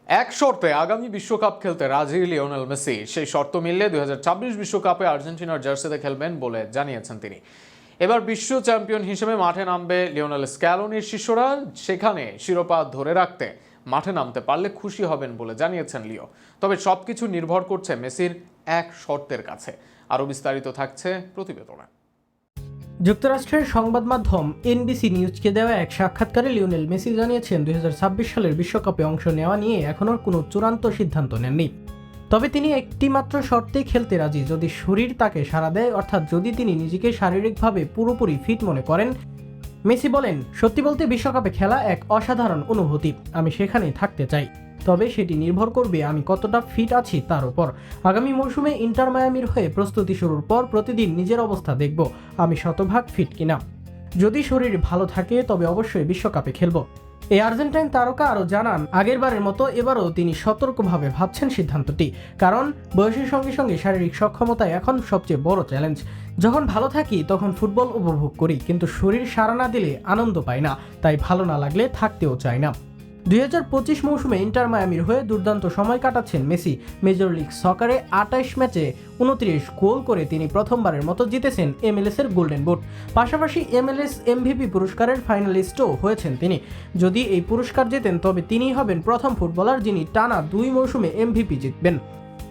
এক শর্তে আগামী বিশ্বকাপ খেলতে রাজি লিওনেল মেসি। সেই শর্ত মিললে 2026 বিশ্বকাপে আর্জেন্টিনার জার্সিতে খেলবেন বলে জানিয়েছেন তিনি। এবার বিশ্ব চ্যাম্পিয়ন হিসেবে মাঠে নামবে লিওনেল স্ক্যালোনির শিষ্যরা। সেখানে শিরোপা ধরে রাখতে মাঠে নামতে পারলে খুশি হবেন বলে জানিয়েছেন লিও। তবে সবকিছু নির্ভর করছে মেসির এক শর্তের কাছে। আরও বিস্তারিত থাকছে প্রতিবেদনে। যুক্তরাষ্ট্রের সংবাদ মাধ্যম এনবিসি নিউজকে দেওয়া এক সাক্ষাৎকারে লিওনেল মেসি জানিয়েছেন 2026 সালের বিশ্বকাপে অংশ নেওয়া নিয়ে এখনও কোনো চূড়ান্ত সিদ্ধান্ত নেননি। তবে তিনি একটি মাত্র শর্তেই খেলতে রাজি, যদি শরীর তাকে সাড়া দেয়, অর্থাৎ যদি তিনি নিজেকে শারীরিকভাবে পুরোপুরি ফিট মনে করেন। মেসি বলেন, সত্যি বলতে বিশ্বকাপে খেলা এক অসাধারণ অনুভূতি, আমি সেখানেই থাকতে চাই। তবে সেটি নির্ভর করবে আমি কতটা ফিট আছি তার উপর। আগামী মৌসুমে ইন্টার মায়ামির হয়ে প্রস্তুতি শুরুর পর প্রতিদিন নিজের অবস্থা দেখব আমি শতভাগ ফিট কিনা। যদি শরীর ভালো থাকে তবে অবশ্যই বিশ্বকাপে খেলব। এই আর্জেন্টাইন তারকা আরও জানান, আগেরবারের মতো এবারও তিনি সতর্কভাবে ভাবছেন সিদ্ধান্তটি, কারণ বয়সের সঙ্গে সঙ্গে শারীরিক সক্ষমতা এখন সবচেয়ে বড় চ্যালেঞ্জ। যখন ভালো থাকি তখন ফুটবল উপভোগ করি, কিন্তু শরীর সাড়া না দিলে আনন্দ পাই না, তাই ভালো না লাগলে থাকতেও চাই না। 2025 মৌসুমে ইন্টার মায়ামির হয়ে দুর্দান্ত সময় কাটাচ্ছেন মেসি। মেজর লিগ সকারে 28 ম্যাচে 29 গোল করে তিনি প্রথমবারের মতো জিতেছেন এমএলএস এর গোল্ডেন বুট। পাশাপাশি এমএলএস এমভিপি পুরস্কারের ফাইনালিস্টও হয়েছেন তিনি। যদি এই পুরস্কার জেতেন তবে তিনিই হবেন প্রথম ফুটবলার যিনি টানা 2 মৌসুমে এমভিপি জিতবেন।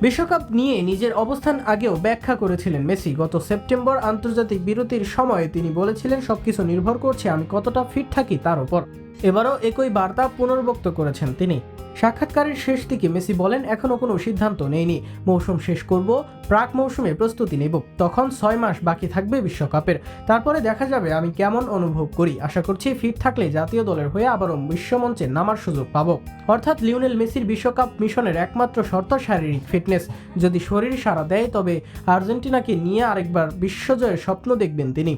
বিশ্বকাপ নিয়ে নিজের অবস্থান আগেও ব্যাখ্যা করেছিলেন মেসি। গত সেপ্টেম্বর আন্তর্জাতিক বিরতির সময় তিনি বলেছিলেন, সবকিছু নির্ভর করছে আমি কতটা ফিট থাকি তার উপর। এবারও একই বার্তা পুনর্ব্যক্ত করেছেন তিনি। সাক্ষাৎকারের শেষ দিকে মেসি বলেন, এখনও কোনো সিদ্ধান্ত নেইনি, মৌসুম শেষ করব, প্রাক মৌসুমে প্রস্তুতি নেব, তখন 6 মাস বাকি থাকবে বিশ্বকাপের, তারপরে দেখা যাবে আমি কেমন অনুভব করি। আশা করছি ফিট থাকলে জাতীয় দলের হয়ে আবারও বিশ্বমঞ্চে নামার সুযোগ পাবো। অর্থাৎ লিওনেল মেসির বিশ্বকাপ মিশনের একমাত্র শর্ত শারীরিক ফিটনেস। যদি শরীর সাড়া দেয় তবে আর্জেন্টিনাকে নিয়ে আরেকবার বিশ্বজয়ের স্বপ্ন দেখবেন তিনি।